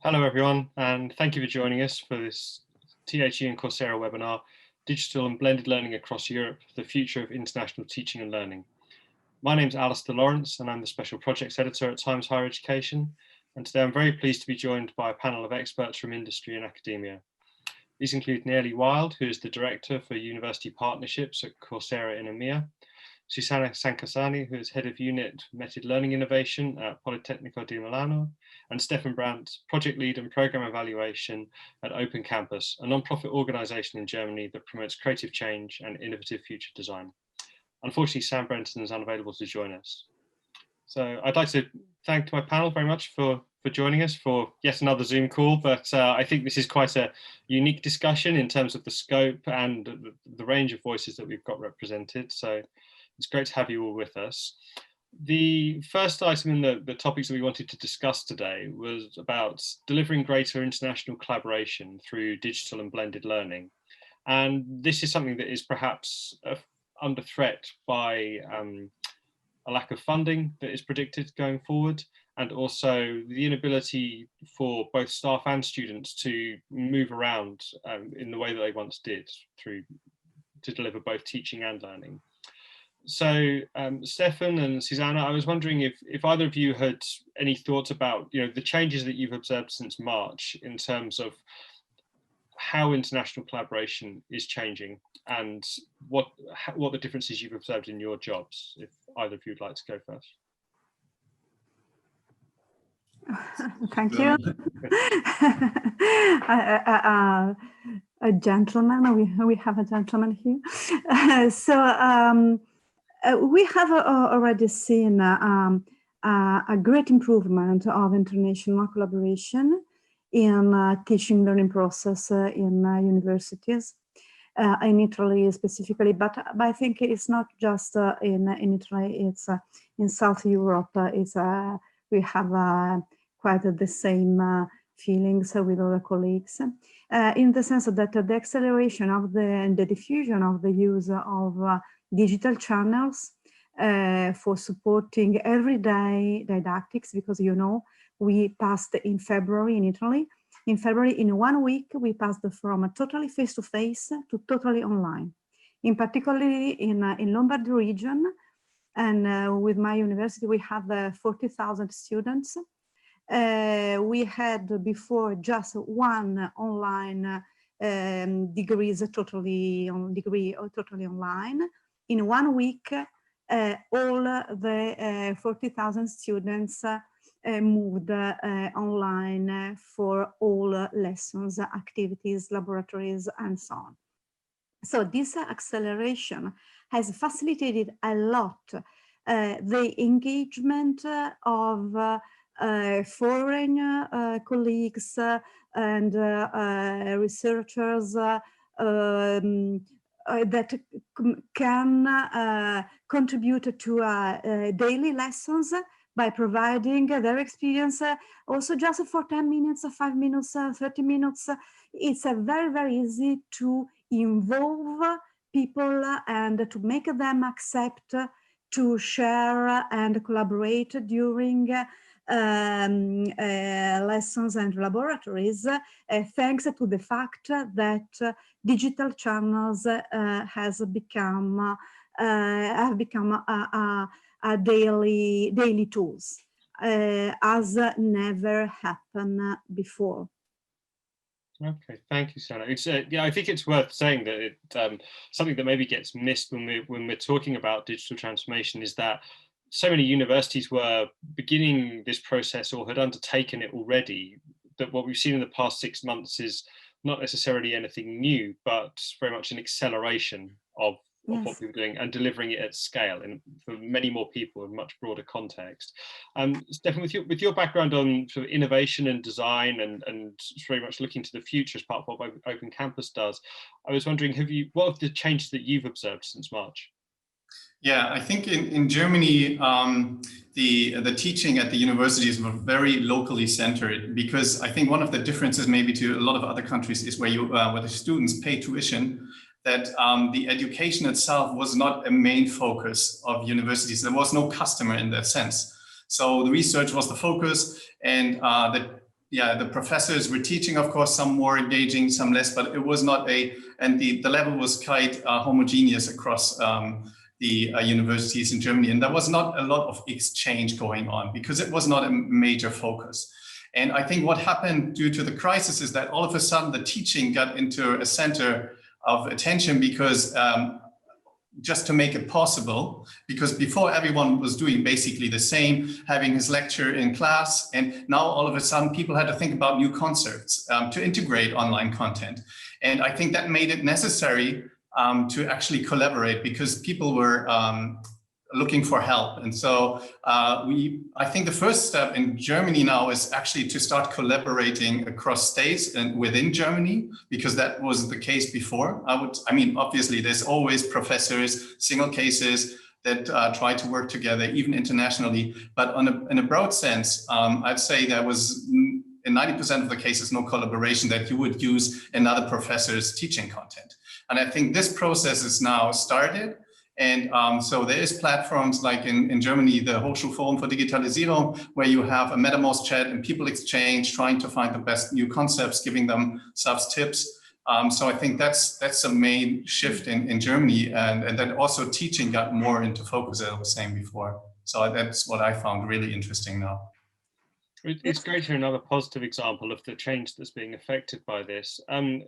Hello everyone, and thank you for joining us for this THE and Coursera webinar, Digital and Blended Learning Across Europe, the Future of International Teaching and Learning. My name is Alistair Lawrence and I'm the Special Projects Editor at Times Higher Education, and today I'm very pleased to be joined by a panel of experts from industry and academia. These include Nearly Wild, who is the Director for University Partnerships at Coursera in EMEA, Susanna Sankasani, who is Head of Unit Method Learning Innovation at Politecnico di Milano, and Stefan Brandt, Project Lead and Programme Evaluation at Open Campus, a non-profit organisation in Germany that promotes creative change and innovative future design. Unfortunately, Sam Brenton is unavailable to join us. So I'd like to thank my panel very much for joining us for yet another Zoom call, but I think this is quite a unique discussion in terms of the scope and the range of voices that we've got represented. So it's great to have you all with us. The first item in the topics that we wanted to discuss today was about delivering greater international collaboration through digital and blended learning. And this is something that is perhaps under threat by a lack of funding that is predicted going forward, and also the inability for both staff and students to move around in the way that they once did to deliver both teaching and learning. So Stefan and Susanna, I was wondering if either of you had any thoughts about the changes that you've observed since March in terms of how international collaboration is changing and what the differences you've observed in your jobs, if either of you would like to go first. Thank you. A gentleman, we have a gentleman here. We have already seen a great improvement of international collaboration in teaching learning process in universities, in Italy specifically, but I think it's not just in Italy, it's in South Europe. We have quite the same feelings with other colleagues, in the sense that the acceleration of the diffusion of the use of digital channels for supporting everyday didactics, because we passed in February in Italy. In February, in 1 week, we passed from totally face-to-face to totally online. In particularly in Lombardy region, and with my university, we have 40,000 students. We had before just one online degree totally online. In 1 week, all the 40,000 students moved online for all lessons, activities, laboratories, and so on. So this acceleration has facilitated a lot the engagement of foreign colleagues and researchers that can contribute to daily lessons by providing their experience also just for 10 minutes, 5 minutes, 30 minutes. It's very, very easy to involve people and to make them accept to share and collaborate during lessons and laboratories, thanks to the fact that digital channels have become a daily tools, as never happened before. Okay, thank you, Sana. It's I think it's worth saying that something that maybe gets missed when we're talking about digital transformation is that so many universities were beginning this process or had undertaken it already, that what we've seen in the past 6 months is not necessarily anything new, but very much an acceleration of what we were doing and delivering it at scale and for many more people in much broader context. Stefan, with your background on sort of innovation and design and very much looking to the future as part of what Open Campus does, I was wondering, what are the changes that you've observed since March? Yeah, I think in Germany, the teaching at the universities were very locally centered, because I think one of the differences maybe to a lot of other countries is where the students pay tuition, that the education itself was not a main focus of universities. There was no customer in that sense. So the research was the focus, and yeah, the professors were teaching, of course, some more engaging, some less, but it was not and the level was quite homogeneous across the universities in Germany. And there was not a lot of exchange going on because it was not a major focus. And I think what happened due to the crisis is that all of a sudden the teaching got into a center of attention because just to make it possible, because before everyone was doing basically the same, having his lecture in class, and now all of a sudden people had to think about new concepts to integrate online content. And I think that made it necessary to actually collaborate because people were looking for help. And so I think the first step in Germany now is actually to start collaborating across states and within Germany, because that was the case before. I mean, obviously there's always professors, single cases that try to work together, even internationally. But in a broad sense, I'd say there was in 90% of the cases, no collaboration that you would use another professor's teaching content. And I think this process is now started. And so there is platforms like in Germany, the Hochschulforum for Digitalisierung, where you have a MetaMost chat and people exchange, trying to find the best new concepts, giving them subs tips. So I think that's a main shift in Germany, and then also teaching got more into focus, as I was saying before. So that's what I found really interesting now. It's great to hear another positive example of the change that's being affected by this.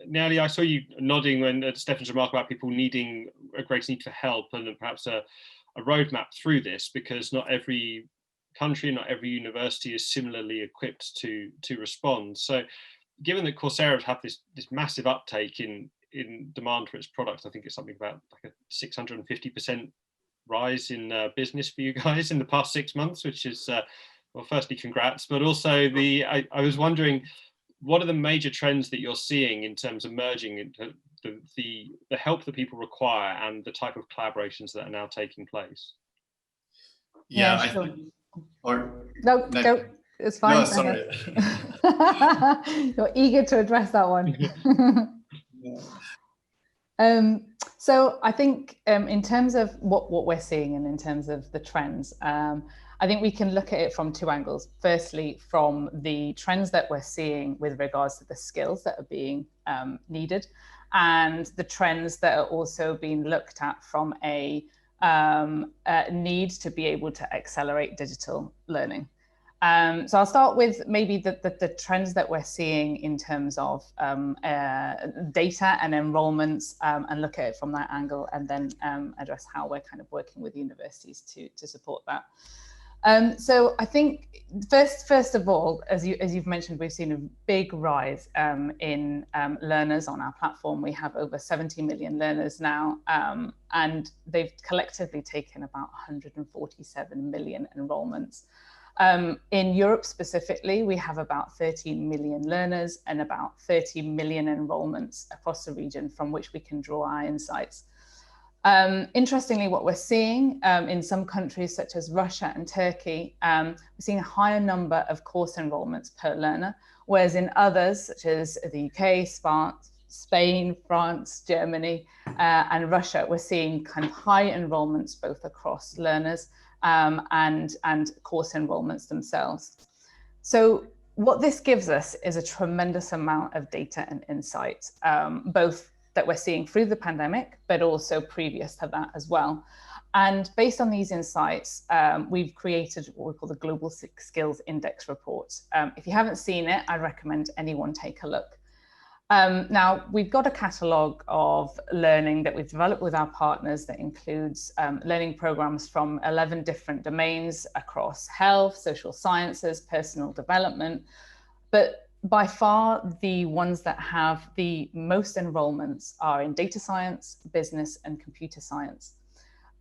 Nelly, I saw you nodding when Stefan's remark about people needing a greater need for help and perhaps a roadmap through this, because not every country, not every university is similarly equipped to respond. So given that Coursera have this massive uptake in demand for its products, I think it's something about like a 650% rise in business for you guys in the past 6 months, which is well, firstly, congrats, but also I was wondering, what are the major trends that you're seeing in terms of merging into the help that people require and the type of collaborations that are now taking place? Yeah, sure. I think, or no, it's fine. No, sorry. You're eager to address that one. Yeah. So I think in terms of what we're seeing and in terms of the trends, I think we can look at it from two angles. Firstly, from the trends that we're seeing with regards to the skills that are being needed, and the trends that are also being looked at from a need to be able to accelerate digital learning. So I'll start with maybe the trends that we're seeing in terms of data and enrollments, and look at it from that angle, and then address how we're kind of working with universities to support that. So I think first of all, as you've mentioned, we've seen a big rise in learners on our platform. We have over 70 million learners now, and they've collectively taken about 147 million enrollments. In Europe specifically, we have about 13 million learners and about 30 million enrollments across the region from which we can draw our insights. Interestingly, what we're seeing in some countries such as Russia and Turkey, we're seeing a higher number of course enrollments per learner, whereas in others such as the UK, Spain, France, Germany, and Russia, we're seeing kind of high enrollments both across learners and course enrollments themselves. So what this gives us is a tremendous amount of data and insight, both that we're seeing through the pandemic, but also previous to that as well. And based on these insights, we've created what we call the Global Skills Index Report. If you haven't seen it, I recommend anyone take a look. Now, we've got a catalogue of learning that we've developed with our partners that includes learning programs from 11 different domains across health, social sciences, personal development. But by far, the ones that have the most enrollments are in data science, business, and computer science.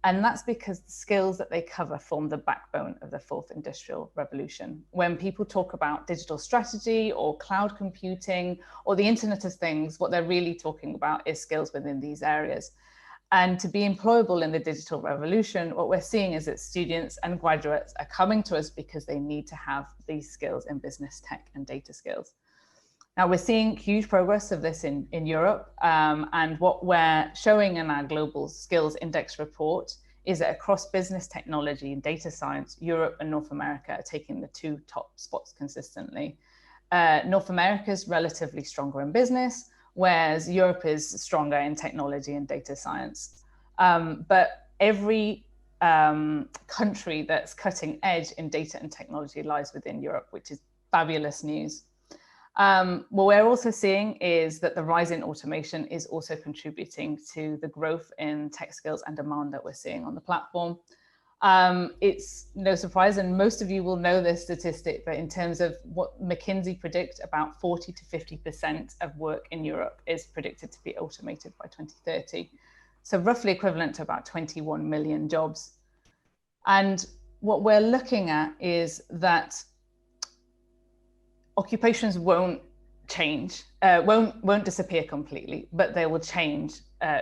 And that's because the skills that they cover form the backbone of the fourth industrial revolution. When people talk about digital strategy or cloud computing or the Internet of Things, what they're really talking about is skills within these areas. And to be employable in the digital revolution, what we're seeing is that students and graduates are coming to us because they need to have these skills in business, tech, and data skills. Now, we're seeing huge progress of this in Europe, and what we're showing in our Global Skills Index report is that across business, technology, and data science, Europe and North America are taking the two top spots consistently. North America is relatively stronger in business, whereas Europe is stronger in technology and data science. But every country that's cutting edge in data and technology lies within Europe, which is fabulous news. What we're also seeing is that the rise in automation is also contributing to the growth in tech skills and demand that we're seeing on the platform. It's no surprise, and most of you will know this statistic, but in terms of what McKinsey predict, about 40 to 50% of work in Europe is predicted to be automated by 2030. So roughly equivalent to about 21 million jobs. And what we're looking at is that occupations won't change, won't disappear completely, but they will change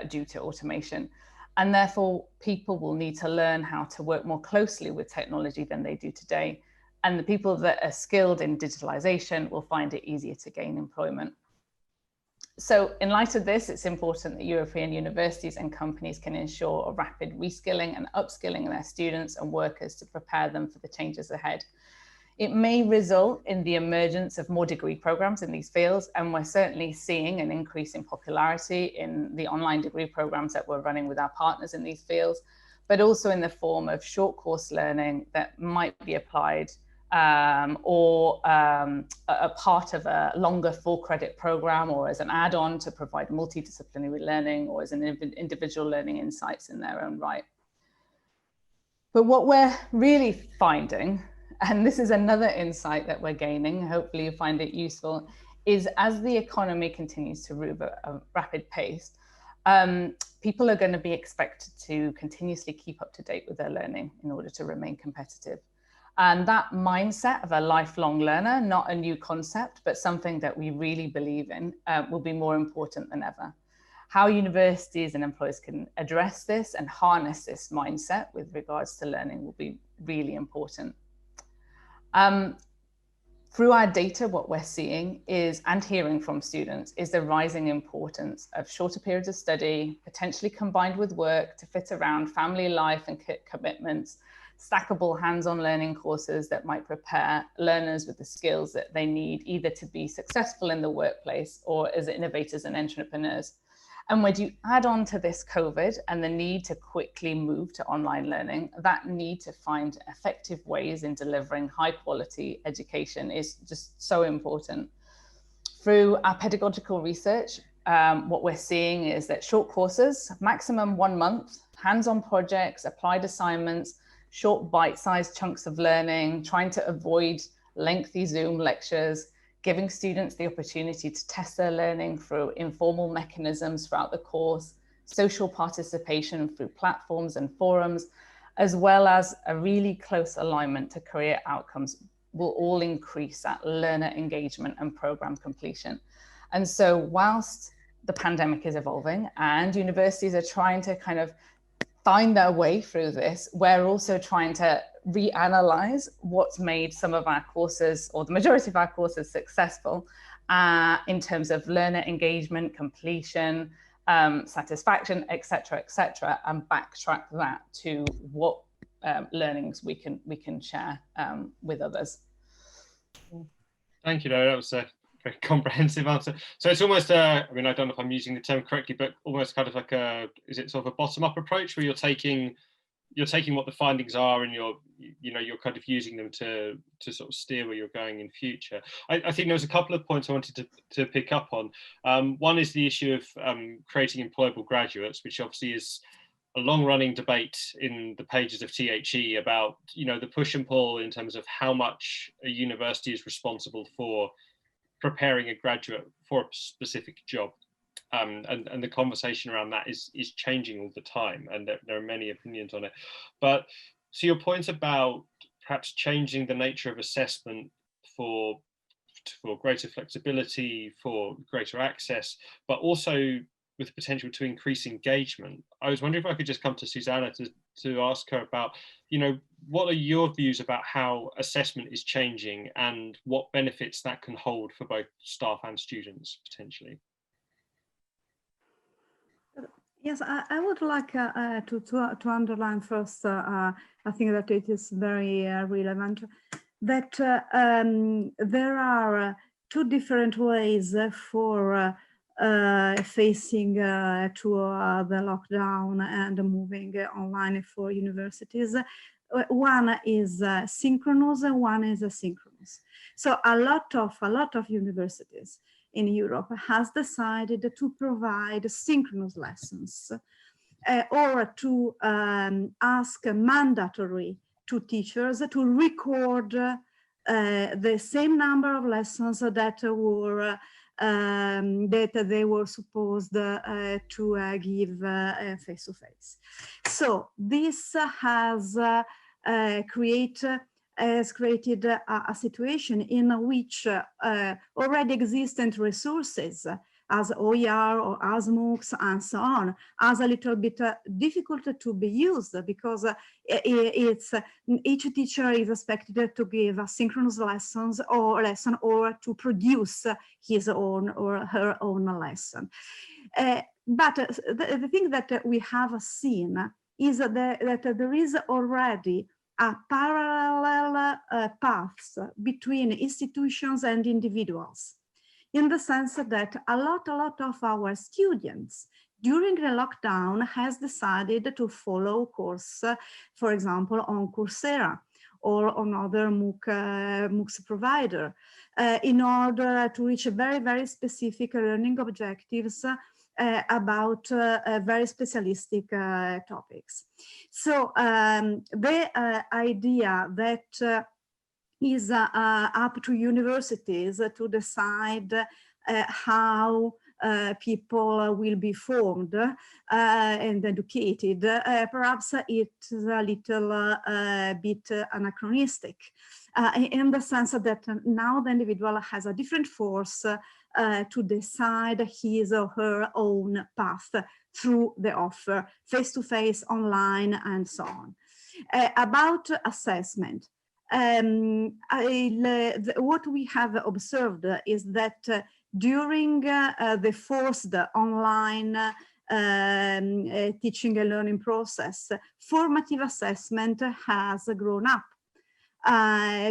due to automation. And therefore, people will need to learn how to work more closely with technology than they do today. And the people that are skilled in digitalization will find it easier to gain employment. So in light of this, it's important that European universities and companies can ensure a rapid reskilling and upskilling their students and workers to prepare them for the changes ahead. It may result in the emergence of more degree programs in these fields, and we're certainly seeing an increase in popularity in the online degree programs that we're running with our partners in these fields, but also in the form of short course learning that might be applied or a part of a longer full credit program, or as an add-on to provide multidisciplinary learning, or as an individual learning insights in their own right. But what we're really finding, and this is another insight that we're gaining, hopefully you find it useful, is as the economy continues to move at a rapid pace, people are going to be expected to continuously keep up to date with their learning in order to remain competitive. And that mindset of a lifelong learner, not a new concept, but something that we really believe in, will be more important than ever. How universities and employers can address this and harness this mindset with regards to learning will be really important. Through our data, what we're seeing is, and hearing from students, is the rising importance of shorter periods of study, potentially combined with work to fit around family life and commitments, stackable hands-on learning courses that might prepare learners with the skills that they need either to be successful in the workplace or as innovators and entrepreneurs. And when you add on to this COVID and the need to quickly move to online learning, that need to find effective ways in delivering high quality education is just so important. Through our pedagogical research, what we're seeing is that short courses, maximum 1 month, hands-on projects, applied assignments, short bite-sized chunks of learning, trying to avoid lengthy Zoom lectures, giving students the opportunity to test their learning through informal mechanisms throughout the course, social participation through platforms and forums, as well as a really close alignment to career outcomes, will all increase that learner engagement and program completion. And so whilst the pandemic is evolving and universities are trying to kind of find their way through this, we're also trying to reanalyze what's made some of our courses, or the majority of our courses, successful in terms of learner engagement, completion, satisfaction, etc., and backtrack that to what learnings we can share with others. Thank you, Laura. That was a very comprehensive answer. So it's almost, I mean, I don't know if I'm using the term correctly, but almost kind of like a, is it sort of a bottom-up approach where you're taking what the findings are and you're kind of using them to sort of steer where you're going in future. I think there's a couple of points I wanted to pick up on. One is the issue of creating employable graduates, which obviously is a long-running debate in the pages of THE about, the push and pull in terms of how much a university is responsible for preparing a graduate for a specific job. And the conversation around that is changing all the time, and there are many opinions on it. But to your point about perhaps changing the nature of assessment for greater flexibility, for greater access, but also with potential to increase engagement, I was wondering if I could just come to Susanna to ask her about, what are your views about how assessment is changing and what benefits that can hold for both staff and students potentially? Yes, I would like to underline first, I think that it is very relevant, that there are two different ways for facing to the lockdown and moving online for universities. One is synchronous and one is asynchronous. So a lot of universities in Europe has decided to provide synchronous lessons or to ask mandatory to teachers to record the same number of lessons that were that they were supposed to give face-to-face. So this has created a situation in which already existent resources as OER or as MOOCs and so on, as a little bit difficult to be used because each teacher is expected to give asynchronous lessons or to produce his own or her own lesson. But the thing that we have seen is that there is already a parallel paths between institutions and individuals, in the sense that a lot of our students during the lockdown has decided to follow course, for example, on Coursera or on other MOOCs provider in order to reach very, very specific learning objectives about very specialistic topics. So the idea that is up to universities to decide how people will be formed and educated. Perhaps it's a little bit anachronistic in the sense that now the individual has a different force to decide his or her own path through the offer, face-to-face, online, and so on. About assessment, what we have observed is that during the forced online teaching and learning process, formative assessment has grown up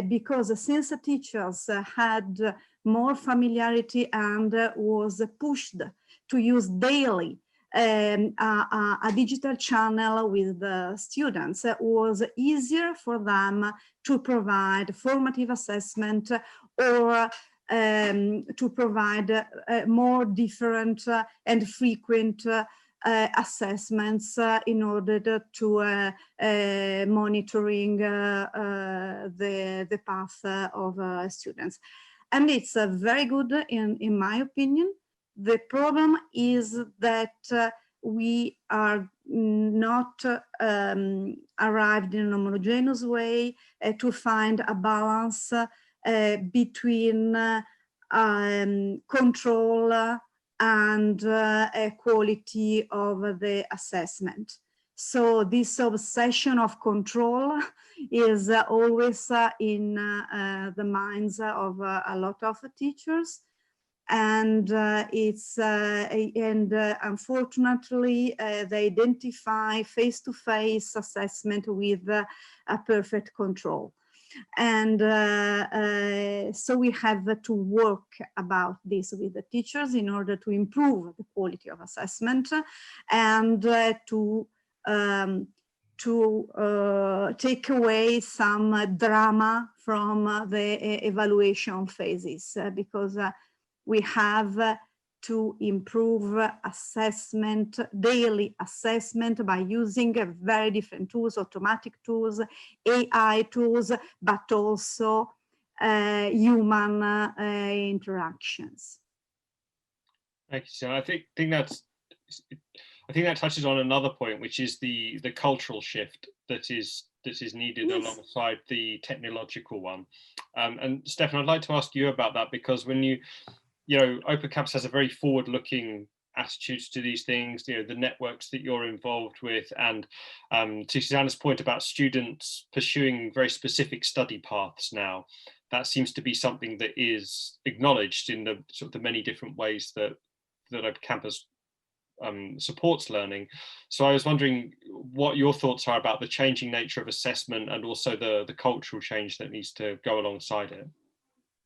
because since teachers had more familiarity and was pushed to use daily a digital channel with the students, it was easier for them to provide formative assessment or to provide more different and frequent assessments in order to monitoring the path of students. And it's very good in my opinion. The problem is that we are not arrived in a homogeneous way to find a balance between control and quality of the assessment. So this obsession of control is always in the minds of a lot of teachers. And unfortunately, they identify face-to-face assessment with a perfect control. And so we have to work about this with the teachers in order to improve the quality of assessment and to take away some drama from the evaluation phases, because we have to improve assessment, daily assessment, by using very different tools, automatic tools, AI tools, but also human interactions. Thank you, Susanna. I think that touches on another point, which is the cultural shift that is needed, yes, alongside the technological one. And Stefan, I'd like to ask you about that, because when you know, Open Campus has a very forward-looking attitude to these things, you know, the networks that you're involved with, and to Susanna's point about students pursuing very specific study paths now, that seems to be something that is acknowledged in the sort of the many different ways that Open Campus supports learning. So I was wondering what your thoughts are about the changing nature of assessment and also the cultural change that needs to go alongside it.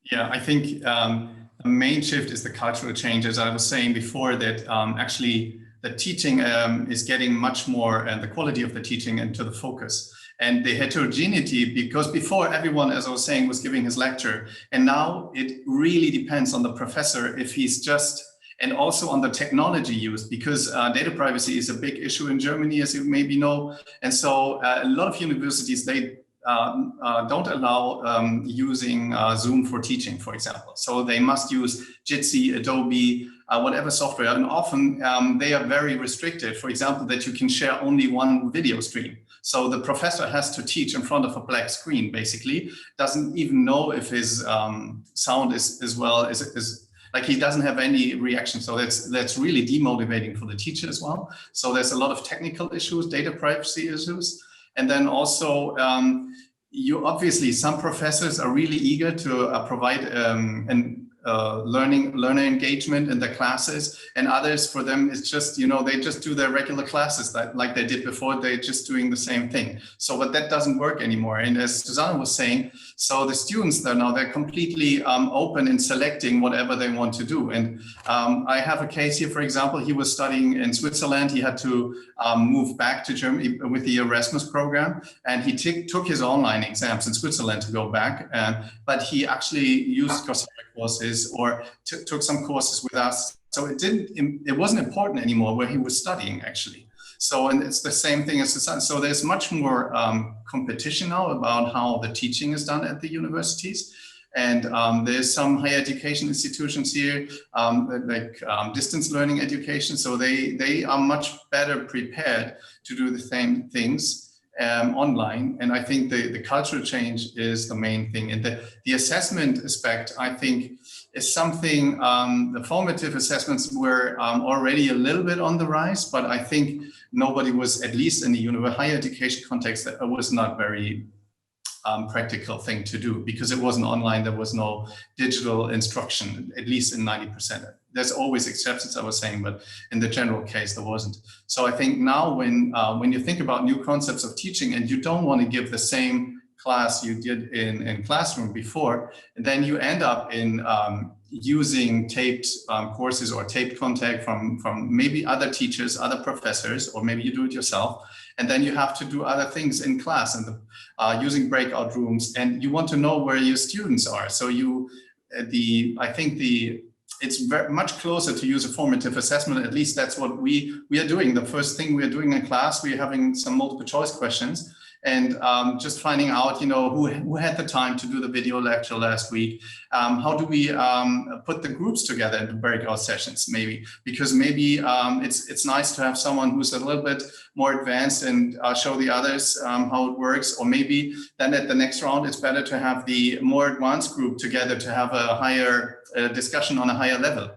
Yeah, I think the main shift is the cultural change. As I was saying before, that actually the teaching is getting much more, and the quality of the teaching into the focus. And the heterogeneity, because before everyone, as I was saying, was giving his lecture, and now it really depends on the professor if he's just, and also on the technology used, because data privacy is a big issue in Germany, as you maybe know. And so a lot of universities, they don't allow using Zoom for teaching, for example. So they must use Jitsi, Adobe, whatever software. And often they are very restricted, for example, that you can share only one video stream. So the professor has to teach in front of a black screen, basically, doesn't even know if his sound is well, like he doesn't have any reaction. So that's really demotivating for the teacher as well. So there's a lot of technical issues, data privacy issues. And then also, you obviously, some professors are really eager to provide learner engagement in the classes, and others, for them, it's just, you know, they just do their regular classes like they did before. They're just doing the same thing. So, but that doesn't work anymore. And as Susanna was saying, so the students they're completely open in selecting whatever they want to do. And I have a case here, for example, he was studying in Switzerland. He had to move back to Germany with the Erasmus program, and he took his online exams in Switzerland to go back. But he actually used Coursera courses or took some courses with us. So it wasn't important anymore where he was studying, actually. So, and it's the same thing as the sun. So there's much more competition now about how the teaching is done at the universities. And there's some higher education institutions here, like distance learning education. So they are much better prepared to do the same things online. And I think the cultural change is the main thing. And the assessment aspect, I think, is something, the formative assessments were already a little bit on the rise, but I think nobody was, at least in the higher education context, that was not very practical thing to do, because it wasn't online. There was no digital instruction, at least in 90%. There's always exceptions, I was saying, but in the general case, there wasn't. So I think now when you think about new concepts of teaching, and you don't want to give the same class you did in classroom before, and then you end up in using taped courses or taped content from maybe other teachers, other professors, or maybe you do it yourself. And then you have to do other things in class and using breakout rooms, and you want to know where your students are. So I think it's very much closer to use a formative assessment. At least that's what we are doing. The first thing we are doing in class, we're having some multiple choice questions, and just finding out, you know, who had the time to do the video lecture last week. How do we put the groups together into breakout sessions, maybe? Because maybe it's nice to have someone who's a little bit more advanced and show the others how it works. Or maybe then at the next round, it's better to have the more advanced group together to have a higher discussion on a higher level.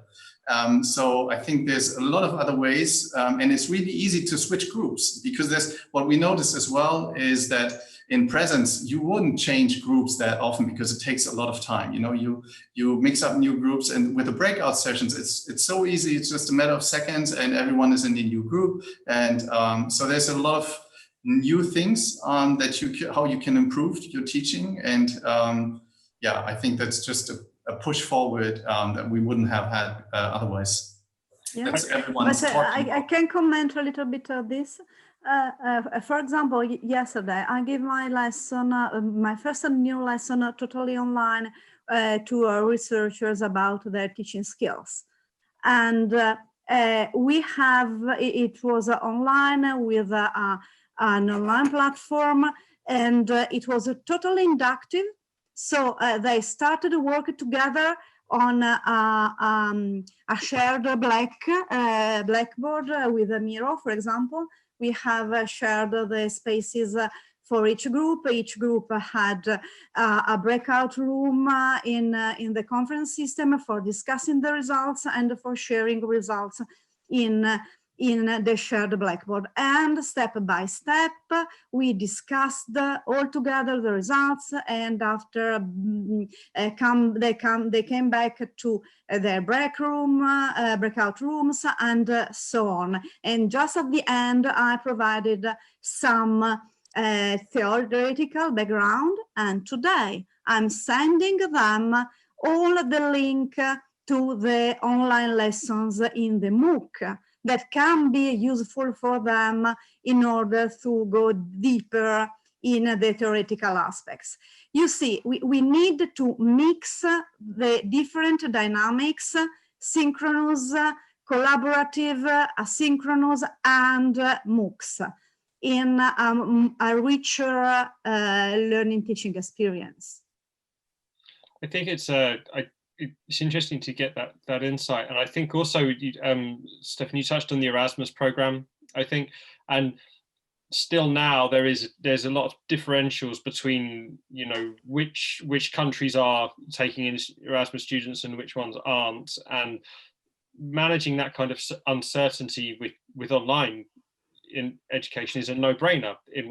So I think there's a lot of other ways, and it's really easy to switch groups, because what we noticed as well is that in presence, you wouldn't change groups that often because it takes a lot of time. You know, you mix up new groups, and with the breakout sessions, it's so easy. It's just a matter of seconds, and everyone is in the new group. And so there's a lot of new things how you can improve your teaching. And yeah, I think that's just a push forward that we wouldn't have had otherwise. Yeah. But I can comment a little bit on this. For example, yesterday I gave my lesson, my first new lesson, totally online to researchers about their teaching skills. And it was online with an online platform, and it was totally inductive. So they started to work together on a shared blackboard with a mirror, for example. We have shared the spaces for each group. Each group had a breakout room in the conference system for discussing the results and for sharing results in the shared blackboard. And step by step, we discussed all together the results, and after they came back to their breakout rooms, and so on. And just at the end, I provided some theoretical background, and today I'm sending them all the link to the online lessons in the MOOC that can be useful for them in order to go deeper in the theoretical aspects. You see, we need to mix the different dynamics, synchronous, collaborative, asynchronous, and MOOCs in a richer learning teaching experience. I think it's interesting to get that insight, and I think also, Stefan, you touched on the Erasmus program, I think, and still now there's a lot of differentials between, you know, which countries are taking in Erasmus students and which ones aren't, and managing that kind of uncertainty with online in education is a no-brainer in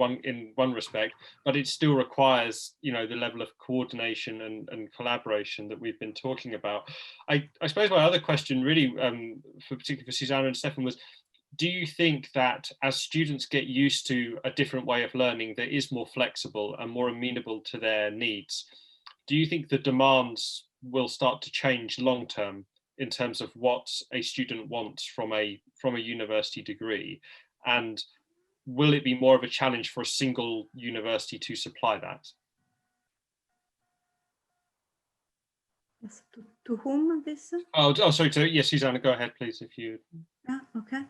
one respect, but it still requires, you know, the level of coordination and collaboration that we've been talking about. I suppose my other question really, particularly for Susanna and Stefan, was, do you think that as students get used to a different way of learning that is more flexible and more amenable to their needs, do you think the demands will start to change long term in terms of what a student wants from a university degree? And will it be more of a challenge for a single university to supply that? Yes, to whom this? Oh, sorry. Yes, Susanna, go ahead, please. If you. Yeah, okay.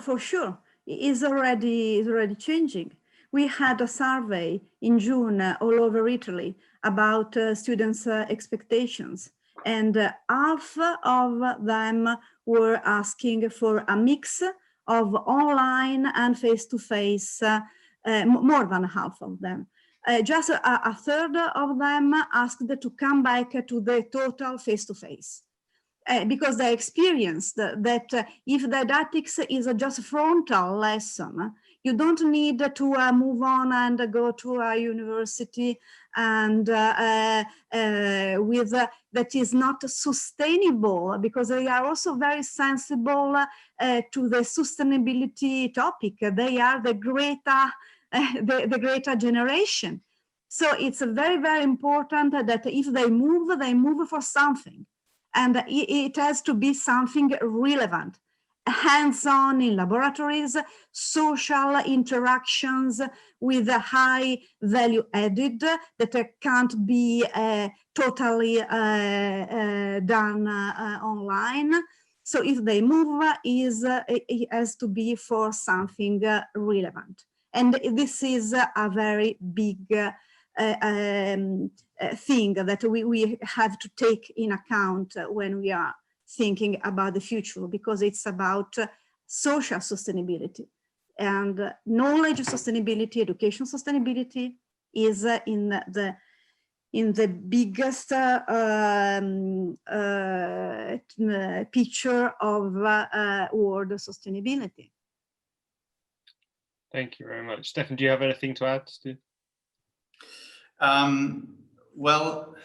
For sure, it is already changing. We had a survey in June all over Italy about students' expectations, and half of them were asking for a mix of online and face-to-face, more than half of them. Just a third of them asked to come back to the total face-to-face. Because they experienced that if the didactics is just a frontal lesson, you don't need to move on and go to a university and with that is not sustainable, because they are also very sensible to the sustainability topic. They are the greater generation. So it's very, very important that if they move for something. And it has to be something relevant, hands-on in laboratories, social interactions with a high value added that can't be totally done online. So if they move, it has to be for something relevant. And this is a very big thing that we have to take in account when we are thinking about the future, because it's about social sustainability, and knowledge sustainability, education sustainability is in the biggest picture of world sustainability. Thank you very much. Stefan, do you have anything to add? Well,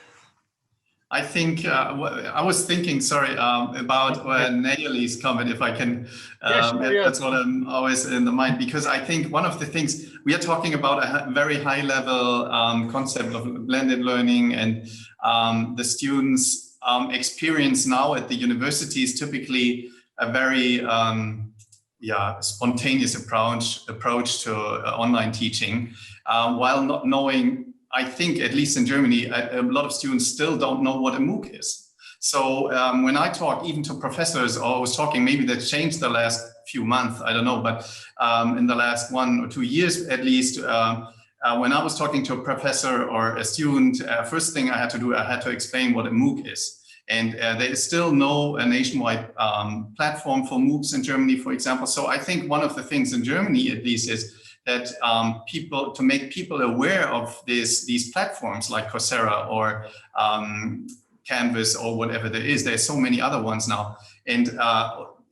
I think I was thinking, about Nayeli's comment, if I can. That's what I'm always in the mind, because I think one of the things we are talking about a very high level concept of blended learning, and the students' experience now at the university is typically a very spontaneous approach to online teaching, while not knowing. I think, at least in Germany, a lot of students still don't know what a MOOC is. So when I talk even to professors, or I was talking, maybe that changed the last few months, I don't know, but in the last 1 or 2 years at least, when I was talking to a professor or a student, first thing I had to do, I had to explain what a MOOC is. And there is still no nationwide platform for MOOCs in Germany, for example. So I think one of the things in Germany, at least, is that to make people aware of these platforms like Coursera or Canvas or whatever there is. There's so many other ones now, and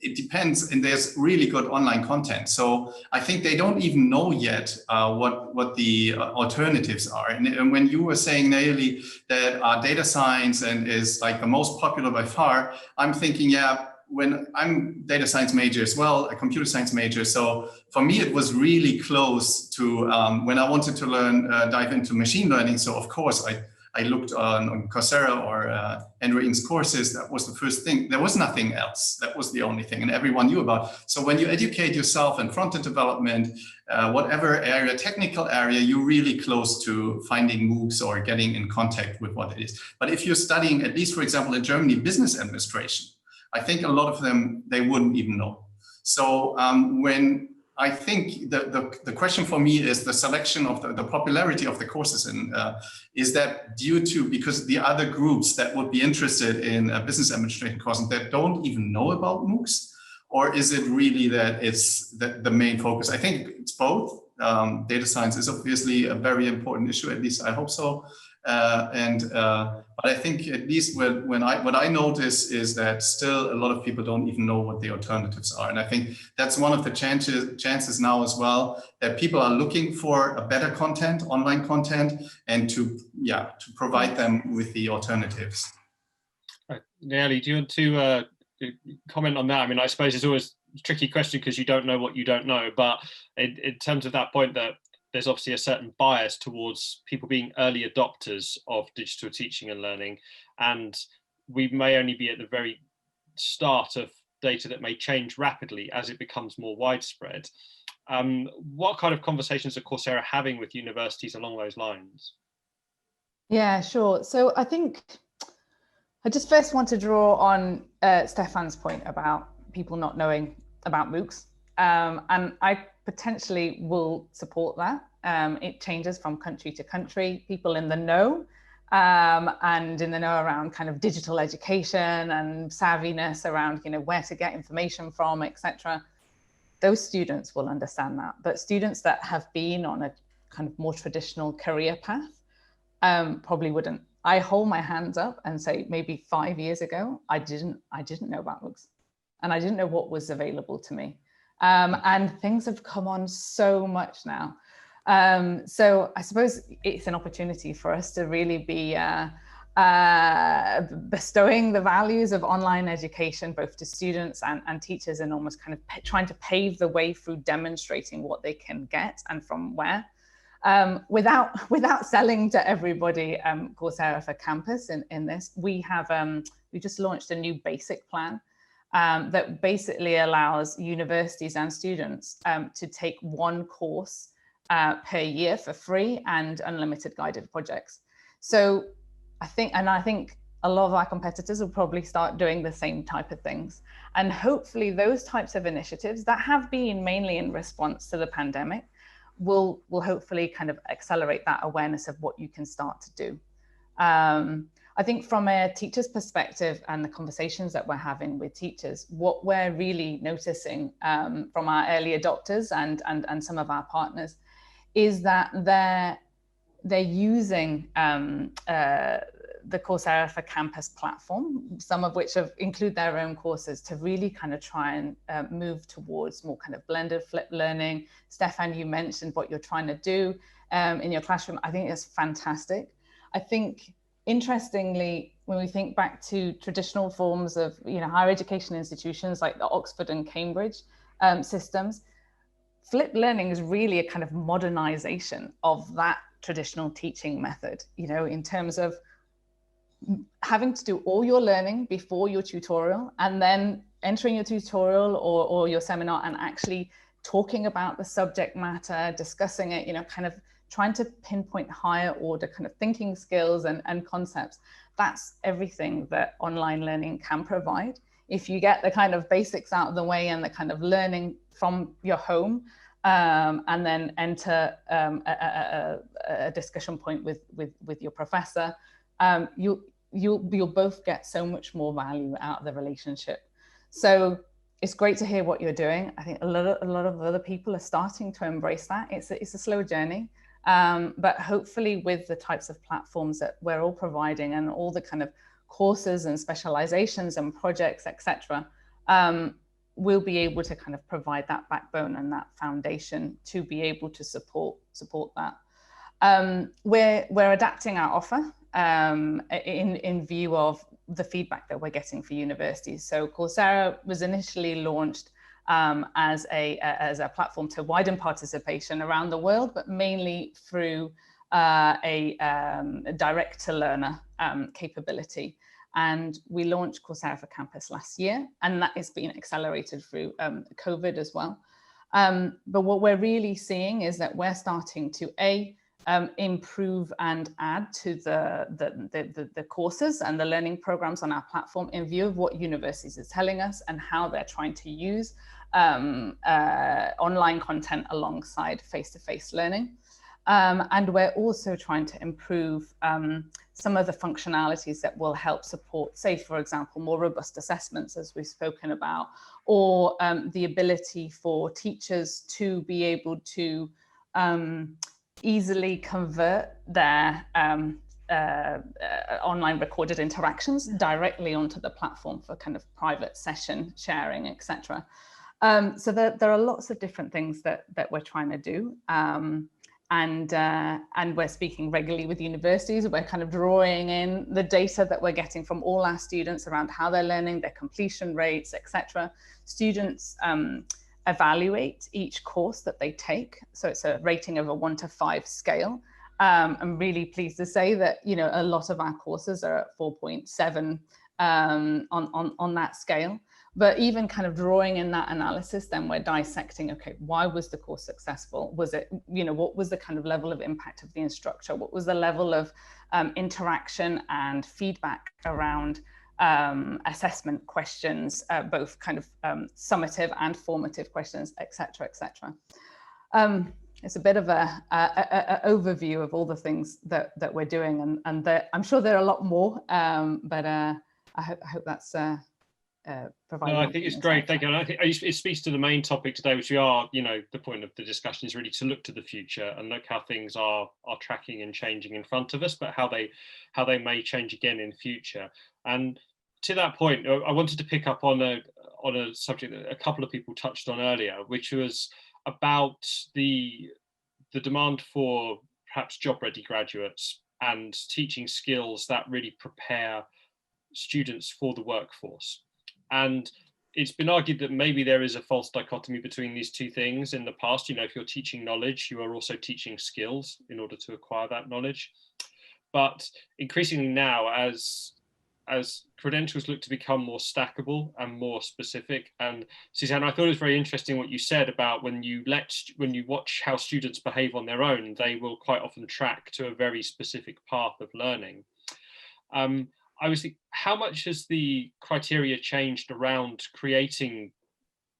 it depends. And there's really good online content. So I think they don't even know yet what the alternatives are. And when you were saying, Nayeli, that data science and is like the most popular by far, I'm thinking, yeah. When I'm data science major as well, a computer science major. So for me, it was really close to when I wanted to dive into machine learning. So of course, I looked on Coursera or Andrew Ng's courses, that was the first thing. There was nothing else. That was the only thing, and everyone knew about. So when you educate yourself in front-end development, whatever area, technical area, you're really close to finding MOOCs or getting in contact with what it is. But if you're studying, at least for example in Germany, business administration, I think a lot of them, they wouldn't even know. So when I think the question for me is the selection of the popularity of the courses, and is that due to, because the other groups that would be interested in a business administration course that don't even know about MOOCs, or is it really that it's the main focus? I think it's both. Data science is obviously a very important issue, at least I hope so. But I think at least what I notice is that still a lot of people don't even know what the alternatives are. And I think that's one of the chances now as well, that people are looking for a better content, online content, and to provide them with the alternatives. Nelly, do you want to comment on that? I mean, I suppose it's always a tricky question because you don't know what you don't know, but in terms of that point, that there's obviously a certain bias towards people being early adopters of digital teaching and learning, and we may only be at the very start of data that may change rapidly as it becomes more widespread. What kind of conversations are Coursera having with universities along those lines? Yeah, sure. So I think I just first want to draw on Stefan's point about people not knowing about MOOCs, and I potentially will support that. It changes from country to country. People in the know and in the know around kind of digital education and savviness around, you know, where to get information from, etc. Those students will understand that. But students that have been on a kind of more traditional career path probably wouldn't. I hold my hands up and say maybe 5 years ago, I didn't know about MOOCs, and I didn't know what was available to me. And things have come on so much now. So I suppose it's an opportunity for us to really be bestowing the values of online education, both to students and teachers, and almost kind of trying to pave the way through demonstrating what they can get and from where, without selling to everybody Coursera for Campus in this. We just launched a new basic plan that basically allows universities and students to take one course per year for free and unlimited guided projects. So I think a lot of our competitors will probably start doing the same type of things. And hopefully those types of initiatives that have been mainly in response to the pandemic will hopefully kind of accelerate that awareness of what you can start to do. I think from a teacher's perspective and the conversations that we're having with teachers, what we're really noticing from our early adopters and some of our partners is that they're using the Coursera for Campus platform, some of which include their own courses, to really kind of try and move towards more kind of blended flipped learning. Stefan, you mentioned what you're trying to do in your classroom. I think it's fantastic. I think, interestingly, when we think back to traditional forms of, you know, higher education institutions like the Oxford and Cambridge systems, flipped learning is really a kind of modernization of that traditional teaching method, you know, in terms of having to do all your learning before your tutorial, and then entering your tutorial or your seminar and actually talking about the subject matter, discussing it, you know, kind of trying to pinpoint higher order kind of thinking skills and concepts. That's everything that online learning can provide. If you get the kind of basics out of the way and the kind of learning from your home, and then enter a discussion point with your professor, you'll both get so much more value out of the relationship. So it's great to hear what you're doing. I think a lot of other people are starting to embrace that. It's a slow journey, but hopefully with the types of platforms that we're all providing and all the kind of courses and specializations and projects, etc., we'll be able to kind of provide that backbone and that foundation to be able to support that. We're adapting our offer in view of the feedback that we're getting for universities. So Coursera was initially launched as a platform to widen participation around the world, but mainly through a direct-to-learner capability. And we launched Coursera for Campus last year, and that has been accelerated through COVID as well. But what we're really seeing is that we're starting to improve and add to the courses and the learning programs on our platform in view of what universities are telling us and how they're trying to use online content alongside face-to-face learning. And we're also trying to improve some of the functionalities that will help support, say, for example, more robust assessments, as we've spoken about, or the ability for teachers to be able to easily convert their online recorded interactions directly onto the platform for kind of private session sharing, etc. So there are lots of different things that we're trying to do. And we're speaking regularly with universities. We're kind of drawing in the data that we're getting from all our students around how they're learning, their completion rates, etc. Students evaluate each course that they take. So it's a rating of a 1 to 5 scale. I'm really pleased to say that, you know, a lot of our courses are at 4.7 on that scale. But even kind of drawing in that analysis, then we're dissecting, okay, why was the course successful? Was it, you know, what was the kind of level of impact of the instructor? What was the level of interaction and feedback around assessment questions, both kind of summative and formative questions, et cetera, et cetera. It's a bit of a overview of all the things that we're doing, and I'm sure there are a lot more, but I hope that's no, I think it's great. Thank you. And I think it speaks to the main topic today, which we are, you know, the point of the discussion is really to look to the future and look how things are tracking and changing in front of us, but how they may change again in future. And to that point, I wanted to pick up on a subject that a couple of people touched on earlier, which was about the demand for perhaps job-ready graduates and teaching skills that really prepare students for the workforce. And it's been argued that maybe there is a false dichotomy between these two things in the past. You know, if you're teaching knowledge, you are also teaching skills in order to acquire that knowledge. But increasingly now, as credentials look to become more stackable and more specific, and Suzanne, I thought it was very interesting what you said about when you watch how students behave on their own, they will quite often track to a very specific path of learning. I was thinking, how much has the criteria changed around creating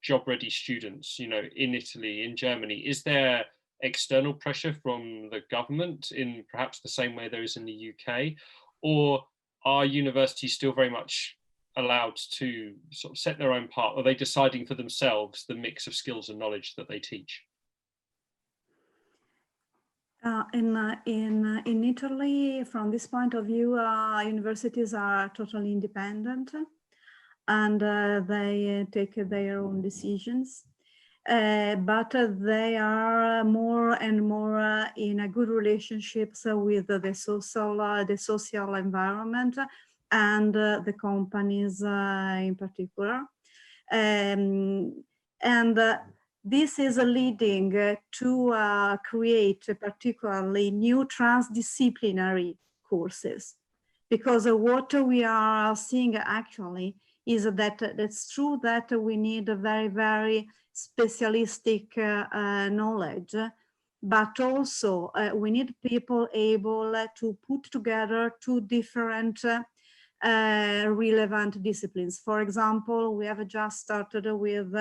job-ready students, you know, in Italy, in Germany? Is there external pressure from the government in perhaps the same way there is in the UK? Or are universities still very much allowed to sort of set their own path? Are they deciding for themselves the mix of skills and knowledge that they teach? In Italy, from this point of view, universities are totally independent, and they take their own decisions. But they are more and more in a good relationships with the social environment and the companies in particular. This is leading to create particularly new transdisciplinary courses, because what we are seeing actually is that it's true that we need a very, very specialistic knowledge, but also we need people able to put together two different relevant disciplines. For example, we have just started with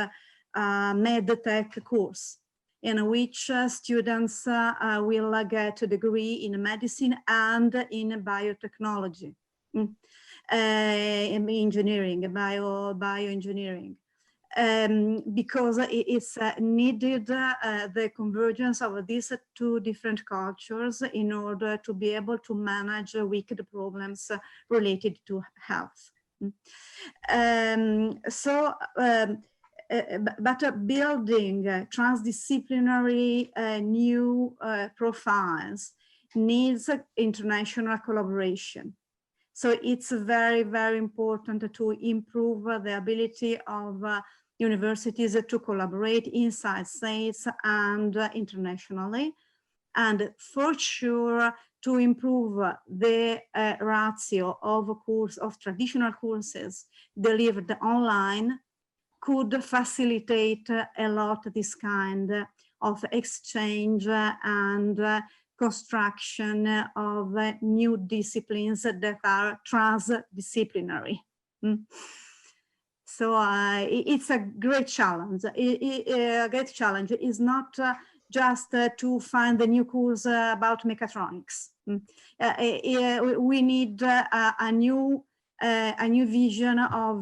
medtech course in which students will get a degree in medicine and in biotechnology, in engineering, bioengineering, because it's needed the convergence of these two different cultures in order to be able to manage wicked problems related to health. But building transdisciplinary new profiles needs international collaboration. So it's very, very important to improve the ability of universities to collaborate inside states and internationally, and for sure to improve the ratio of traditional courses delivered online could facilitate a lot this kind of exchange and construction of new disciplines that are transdisciplinary. So it's a great challenge. A great challenge is not just to find the new course about mechatronics. We need a new vision of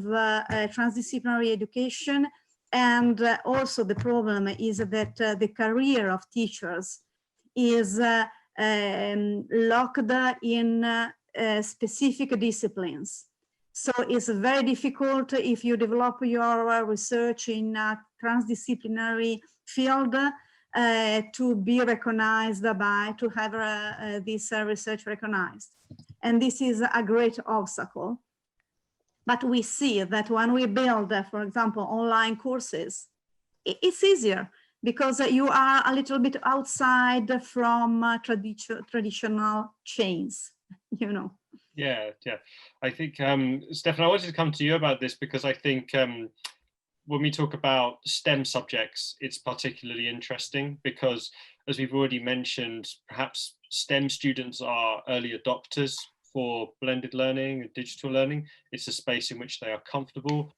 transdisciplinary education, and also the problem is that the career of teachers is locked in specific disciplines. So it's very difficult if you develop your research in a transdisciplinary field to be recognized to have this research recognized. And this is a great obstacle. But we see that when we build, for example, online courses, it's easier because you are a little bit outside from traditional chains, you know. Yeah. I think, Stefan, I wanted to come to you about this because I think when we talk about STEM subjects, it's particularly interesting because, as we've already mentioned, perhaps STEM students are early adopters for blended learning and digital learning. It's a space in which they are comfortable.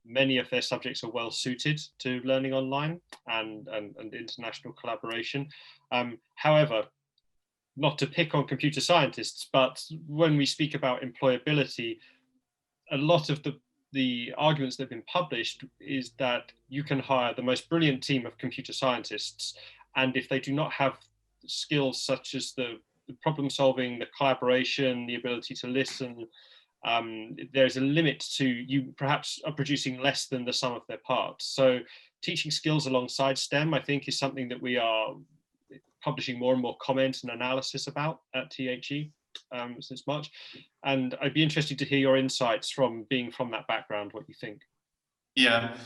Many of their subjects are well suited to learning online and international collaboration. However, not to pick on computer scientists, but when we speak about employability, a lot of the arguments that have been published is that you can hire the most brilliant team of computer scientists, and if they do not have skills such as the problem solving, the collaboration, the ability to listen, there's a limit to you perhaps are producing less than the sum of their parts. So teaching skills alongside STEM, I think, is something that we are publishing more and more comment and analysis about at THE since March. And I'd be interested to hear your insights from being from that background, what you think. Yeah,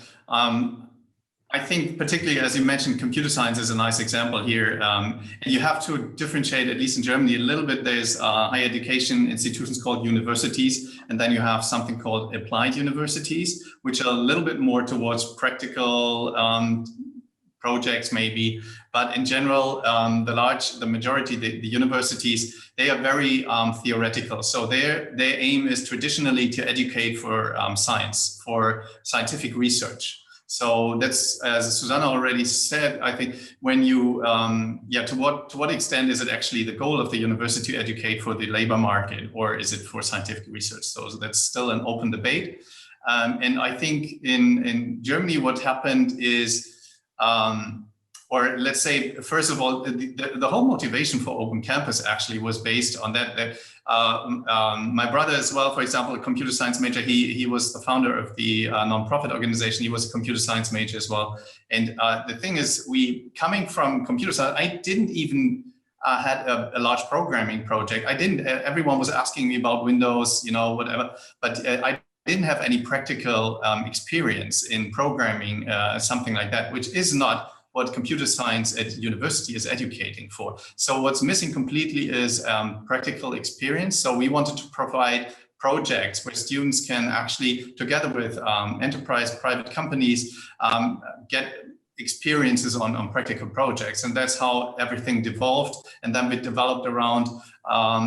I think particularly, as you mentioned, computer science is a nice example here. And you have to differentiate, at least in Germany, a little bit. There's higher education institutions called universities, and then you have something called applied universities, which are a little bit more towards practical projects maybe, but in general, the majority, the universities, they are very theoretical. So their aim is traditionally to educate for science, for scientific research. So that's, as Susanna already said, I think when you, to what extent is it actually the goal of the university to educate for the labor market, or is it for scientific research? So that's still an open debate. And I think in Germany, what happened is, or let's say, first of all, the whole motivation for Open Campus actually was based on that my brother as well, for example, a computer science major, he was the founder of the nonprofit organization. He was a computer science major as well. And the thing is, coming from computer science, I didn't even had a large programming project. Everyone was asking me about Windows, whatever, but I didn't have any practical experience in programming, something like that, which is not what computer science at university is educating for. So what's missing completely is practical experience. So we wanted to provide projects where students can actually, together with enterprise, private companies, get experiences on practical projects. And that's how everything devolved. And then we developed around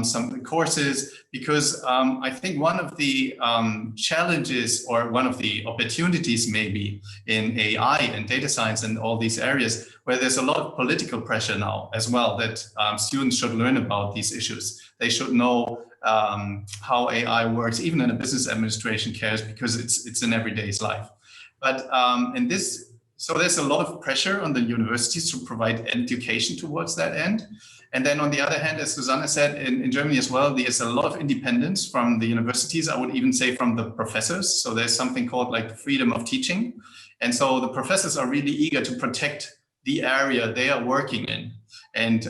some courses, because I think one of the challenges, or one of the opportunities maybe in AI and data science and all these areas, where there's a lot of political pressure now as well, that students should learn about these issues. They should know how AI works, even in a business administration cares, because it's in everyday's life. But so there's a lot of pressure on the universities to provide education towards that end. And then on the other hand, as Susanna said, in Germany as well, there's a lot of independence from the universities. I would even say from the professors. So there's something called like freedom of teaching. And so the professors are really eager to protect the area they are working in. And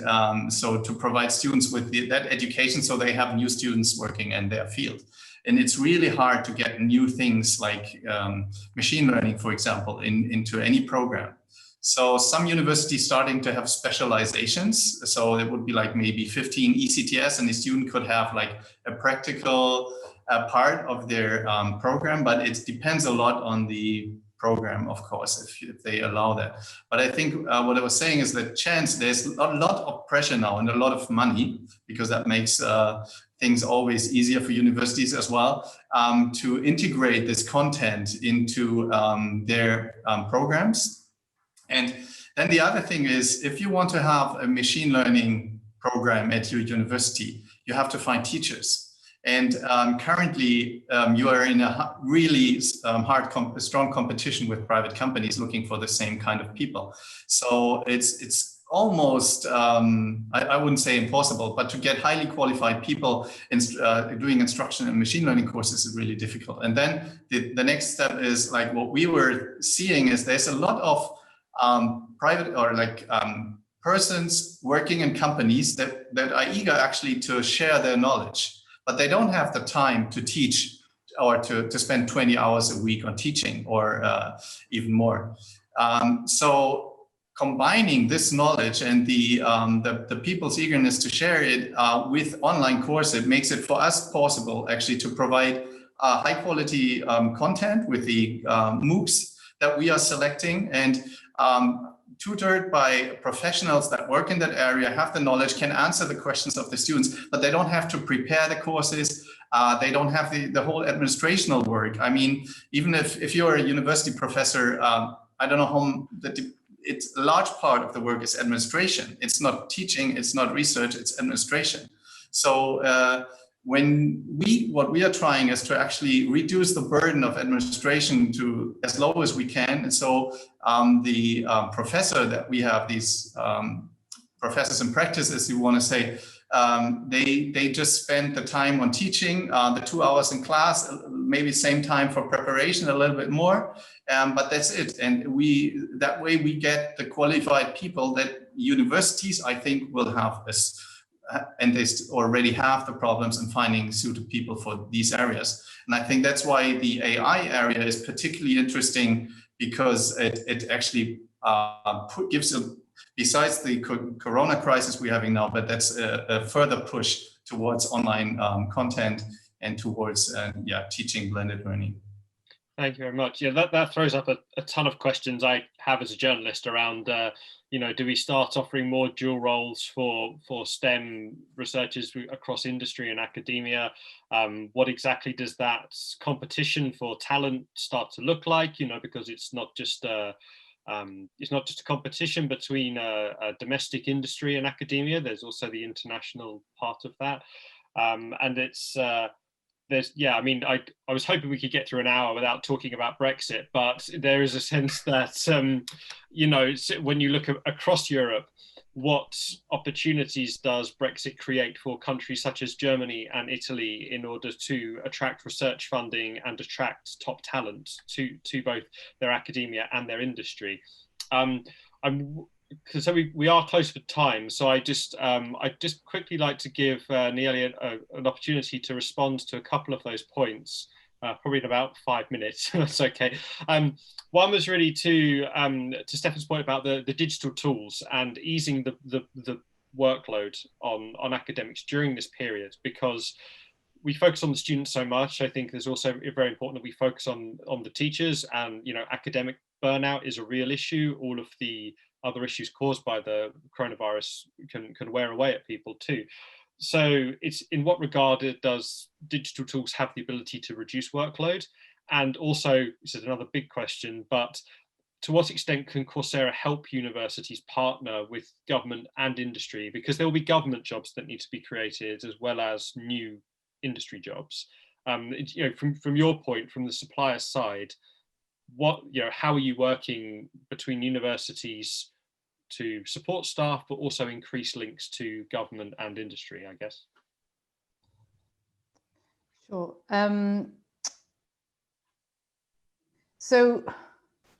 so to provide students with that education, so they have new students working in their field. And it's really hard to get new things like machine learning, for example, into any program. So some universities starting to have specializations. So it would be like maybe 15 ECTS, and the student could have like a practical part of their program, but it depends a lot on the program, of course, if they allow that. But I think what I was saying is that there's a lot of pressure now and a lot of money, because that makes things always easier for universities as well, to integrate this content into their programs. And then the other thing is, if you want to have a machine learning program at your university, you have to find teachers. And currently, you are in a really strong competition with private companies looking for the same kind of people. So it's almost, I wouldn't say impossible, but to get highly qualified people doing instruction and machine learning courses is really difficult. And then the next step is like what we were seeing is there's a lot of private or like persons working in companies that are eager actually to share their knowledge, but they don't have the time to teach or to spend 20 hours a week on teaching or even more. So combining this knowledge and the people's eagerness to share it with online courses, it makes it for us possible actually to provide high quality content with the MOOCs that we are selecting, and tutored by professionals that work in that area, have the knowledge, can answer the questions of the students, but they don't have to prepare the courses. They don't have the whole administrational work. I mean, even if you're a university professor, I don't know how it's a large part of the work is administration. It's not teaching, it's not research, it's administration. So what we are trying is to actually reduce the burden of administration to as low as we can. And so the professor that we have, these professors in practice, as you want to say, they just spend the time on teaching, the 2 hours in class, maybe same time for preparation, a little bit more, but that's it. And that way we get the qualified people that universities, I think, will have this. And they already have the problems in finding suited people for these areas. And I think that's why the AI area is particularly interesting, because it actually gives a, besides the corona crisis we're having now, but that's a further push towards online content and towards teaching blended learning. Thank you very much. Yeah, that throws up a ton of questions I have as a journalist around, do we start offering more dual roles for STEM researchers across industry and academia? What exactly does that competition for talent start to look like? Because it's not just a competition between a domestic industry and academia. There's also the international part of that, and it's. I was hoping we could get through an hour without talking about Brexit, but there is a sense that, when you look across Europe, what opportunities does Brexit create for countries such as Germany and Italy in order to attract research funding and attract top talent to both their academia and their industry? So we are close for time, so I'd just quickly like to give Nieli an opportunity to respond to a couple of those points, probably in about 5 minutes. That's okay. One was really to Stefan's point about the digital tools and easing the workload on academics during this period, because we focus on the students so much. I think there's also very important that we focus on the teachers, and academic burnout is a real issue. All of the other issues caused by the coronavirus can wear away at people too. So it's, in what regard does digital tools have the ability to reduce workload? And also, this is another big question, but to what extent can Coursera help universities partner with government and industry? Because there will be government jobs that need to be created as well as new industry jobs. From your point, from the supplier side, how are you working between universities to support staff, but also increase links to government and industry, I guess? Sure. So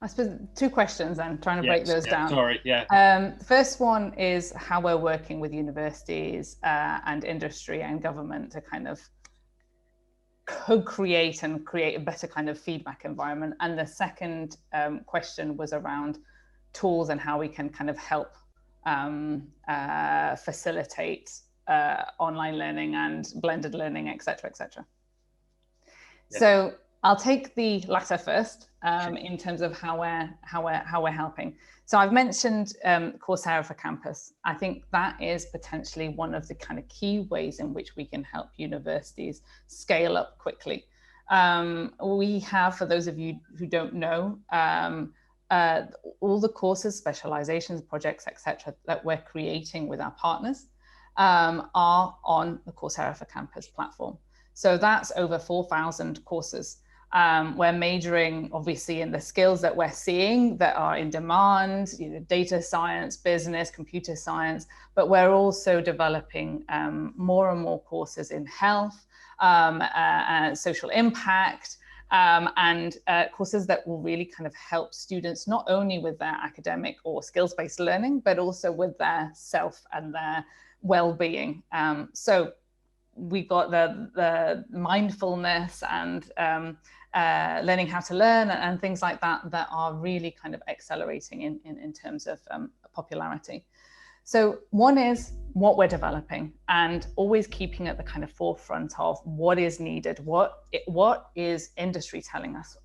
I suppose 2 questions then, trying to break those down. Sorry, the first one is how we're working with universities and industry and government to kind of co-create and create a better kind of feedback environment. And the second question was around tools and how we can kind of help facilitate online learning and blended learning, et cetera, et cetera. Yeah. So I'll take the latter first in terms of how we're helping. So I've mentioned Coursera for Campus. I think that is potentially one of the kind of key ways in which we can help universities scale up quickly. We have, for those of you who don't know, all the courses, specializations, projects, etc., that we're creating with our partners are on the Coursera for Campus platform. So that's over 4,000 courses. We're majoring obviously in the skills that we're seeing that are in demand, data science, business, computer science, but we're also developing more and more courses in health, social impact, and courses that will really kind of help students not only with their academic or skills-based learning, but also with their self and their well-being. So we got the mindfulness and learning how to learn and things like that that are really kind of accelerating in terms of popularity. So one is what we're developing and always keeping at the kind of forefront of what is needed, what is industry telling us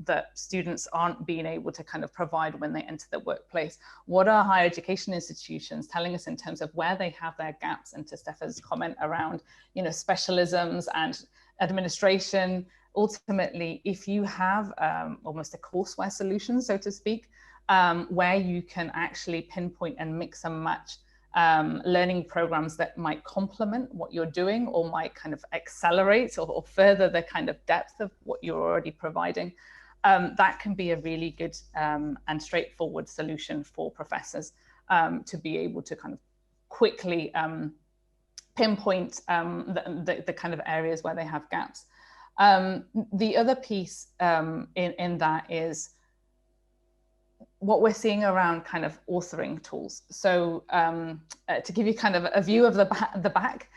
that students aren't being able to kind of provide when they enter the workplace. What are higher education institutions telling us in terms of where they have their gaps? And to Stefa's comment around, specialisms and administration, ultimately, if you have almost a courseware solution, so to speak, where you can actually pinpoint and mix and match learning programs that might complement what you're doing or might kind of accelerate or further the kind of depth of what you're already providing, that can be a really good and straightforward solution for professors to be able to kind of quickly pinpoint the kind of areas where they have gaps. The other piece in that is what we're seeing around kind of authoring tools. So to give you kind of a view of the back,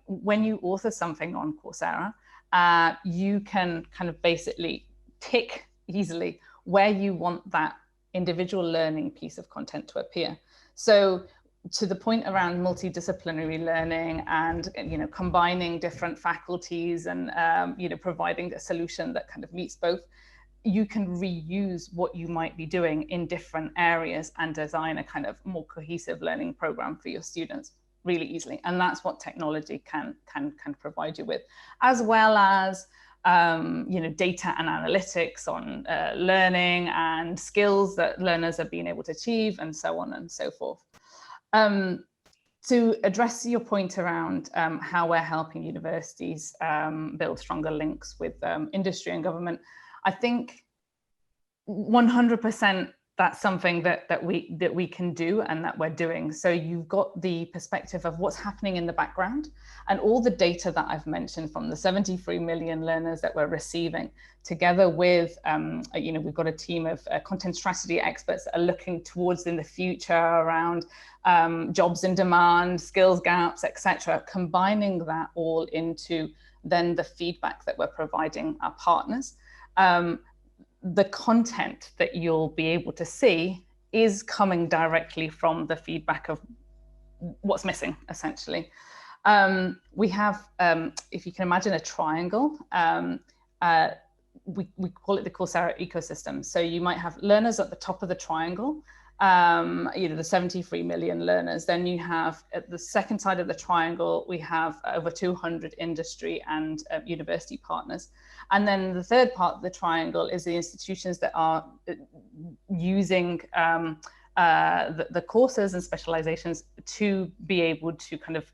when you author something on Coursera, you can kind of basically tick easily where you want that individual learning piece of content to appear. So to the point around multidisciplinary learning and combining different faculties and providing a solution that kind of meets both, you can reuse what you might be doing in different areas and design a kind of more cohesive learning program for your students really easily. And that's what technology can provide you with, as well as data and analytics on learning and skills that learners are being able to achieve, and so on and so forth. To address your point around how we're helping universities build stronger links with industry and government, I think 100% that's something that we can do and that we're doing. So you've got the perspective of what's happening in the background and all the data that I've mentioned from the 73 million learners that we're receiving, together with, we've got a team of content strategy experts that are looking towards in the future around jobs in demand, skills gaps, etc., combining that all into then the feedback that we're providing our partners. The content that you'll be able to see is coming directly from the feedback of what's missing, essentially. We have, if you can imagine a triangle, we call it the Coursera ecosystem. So you might have learners at the top of the triangle, the 73 million learners. Then you have at the second side of the triangle, we have over 200 industry and university partners. And then the third part of the triangle is the institutions that are using the courses and specializations to be able to kind of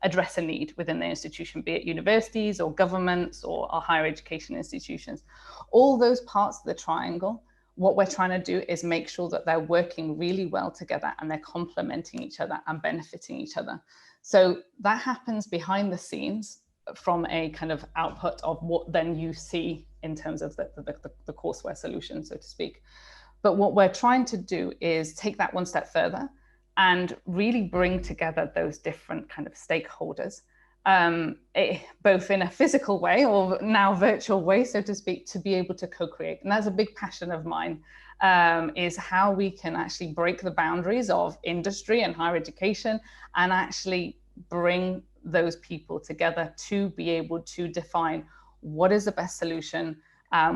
address a need within the institution, be it universities or governments or higher education institutions. All those parts of the triangle, what we're trying to do is make sure that they're working really well together and they're complementing each other and benefiting each other. So that happens behind the scenes from a kind of output of what then you see in terms of the courseware solution, so to speak. But what we're trying to do is take that one step further and really bring together those different kind of stakeholders both in a physical way or now virtual way, so to speak, to be able to co-create. And that's a big passion of mine, is how we can actually break the boundaries of industry and higher education and actually bring those people together to be able to define what is the best solution,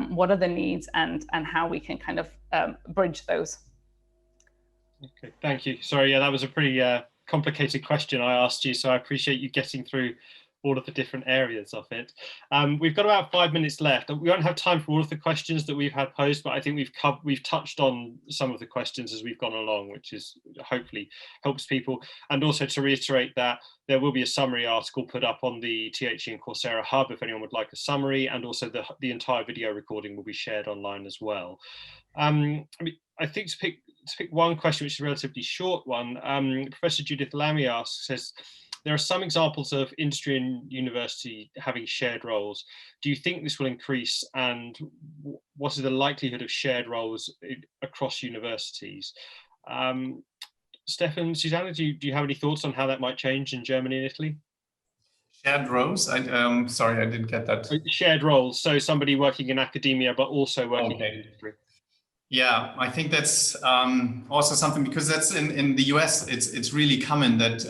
what are the needs, and how we can kind of bridge those. Okay, thank you. Sorry, yeah, that was a pretty complicated question I asked you, so I appreciate you getting through all of the different areas of it. We've got about 5 minutes left. We won't have time for all of the questions that we've had posed, but I think we've touched on some of the questions as we've gone along, which is hopefully helps people. And also to reiterate that there will be a summary article put up on the THE and Coursera Hub if anyone would like a summary, and also the entire video recording will be shared online as well. I mean, I think to pick one question, which is a relatively short one, Professor Judith Lamy says, there are some examples of industry and university having shared roles. Do you think this will increase, and what is the likelihood of shared roles across universities? Stefan, Susanna, do you have any thoughts on how that might change in Germany and Italy? Shared roles? Sorry, I didn't get that. Shared roles, so somebody working in academia but also working in industry. Yeah, I think that's also something, because that's in the US, it's really common that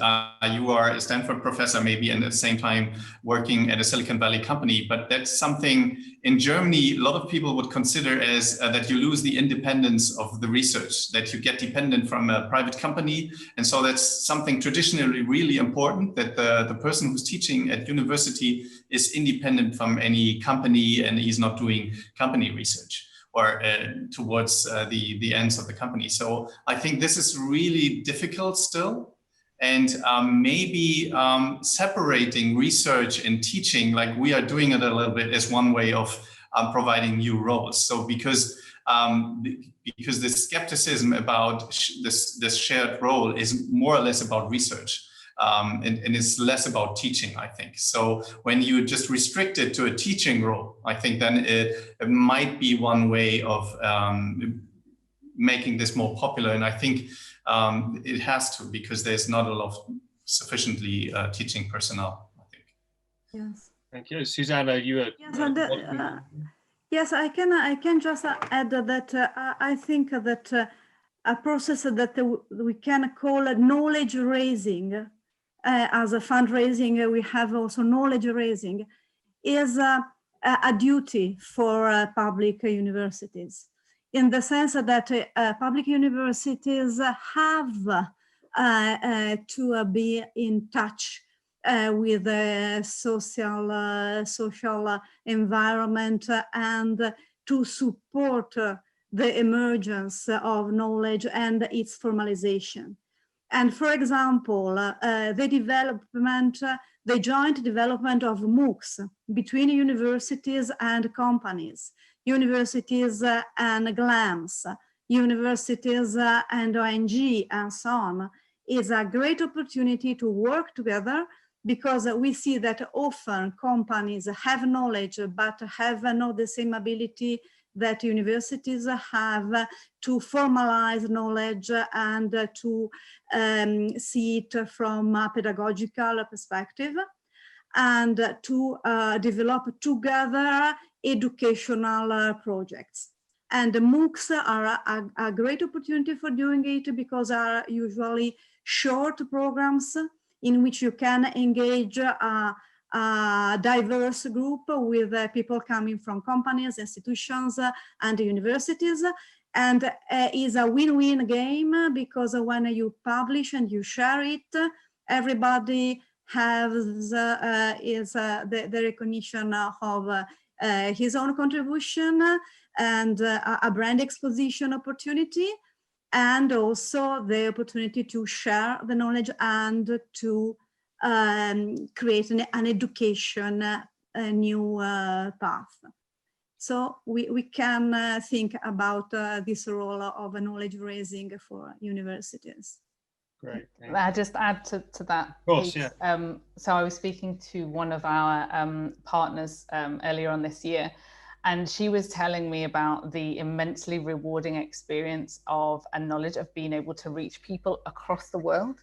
you are a Stanford professor maybe and at the same time working at a Silicon Valley company. But that's something in Germany, a lot of people would consider as that you lose the independence of the research, that you get dependent from a private company. And so that's something traditionally really important, that the person who's teaching at university is independent from any company and he's not doing company research or towards the ends of the company. So I think this is really difficult still. And maybe separating research and teaching, like we are doing it a little bit, is one way of providing new roles. So because the skepticism about this shared role is more or less about research. And it's less about teaching, I think. So when you just restrict it to a teaching role, I think then it might be one way of making this more popular. And I think it has to, because there's not a lot of sufficiently teaching personnel, I think. Yes. Thank you. Susanna, you were... Yes, I can just add that I think that a process that we can call knowledge raising, as a fundraising, we have also knowledge raising, is a duty for public universities, in the sense that public universities have to be in touch with the social environment and to support the emergence of knowledge and its formalization. And for example, the joint development of MOOCs between universities and companies, universities and GLAMs, universities and ONG, and so on, is a great opportunity to work together, because we see that often companies have knowledge but have not the same ability that universities have to formalize knowledge and to see it from a pedagogical perspective, and to develop together educational projects. And the MOOCs are a great opportunity for doing it, because are usually short programs in which you can engage a diverse group with people coming from companies, institutions, and universities, and is a win-win game, because when you publish and you share it, everybody has the recognition of his own contribution and a brand exposition opportunity, and also the opportunity to share the knowledge and to create an education, a new path. So we can think about this role of knowledge raising for universities. Great. I'll just add to that. Of course, piece. yeah. So I was speaking to one of our partners earlier on this year, and she was telling me about the immensely rewarding experience of a knowledge of being able to reach people across the world.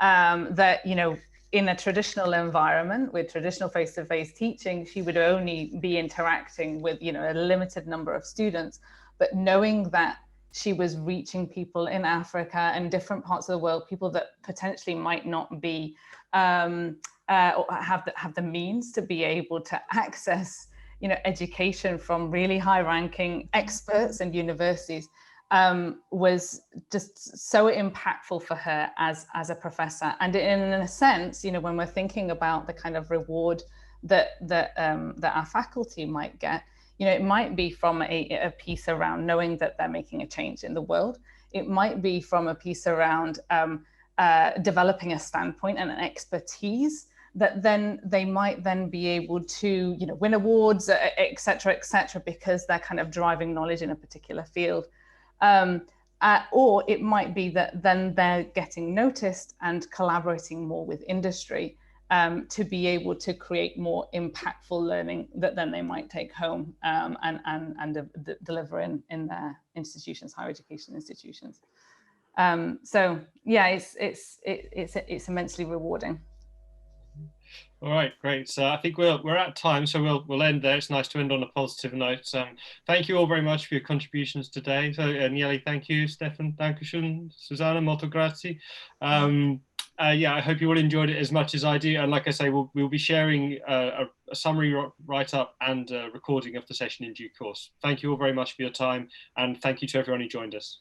That, you know, in a traditional environment with traditional face-to-face teaching, she would only be interacting with, you know, a limited number of students. But knowing that she was reaching people in Africa and different parts of the world, people that potentially might not be or have the means to be able to access, you know, education from really high-ranking experts and universities, was just so impactful for her as a professor. And in a sense, you know, when we're thinking about the kind of reward that our faculty might get, you know, it might be from a piece around knowing that they're making a change in the world. It might be from a piece around developing a standpoint and an expertise that then they might then be able to, you know, win awards, et cetera, because they're kind of driving knowledge in a particular field. Or it might be that then they're getting noticed and collaborating more with industry to be able to create more impactful learning that then they might take home and deliver in their institutions, higher education institutions. So yeah, it's immensely rewarding. All right, great. So I think we're at time, so we'll end there. It's nice to end on a positive note. Thank you all very much for your contributions today. So Nieli, thank you. Stefan, dankeschön. Susanna, molto grazie. Yeah, I hope you all enjoyed it as much as I do. And like I say, we'll be sharing a summary write-up and a recording of the session in due course. Thank you all very much for your time, and thank you to everyone who joined us.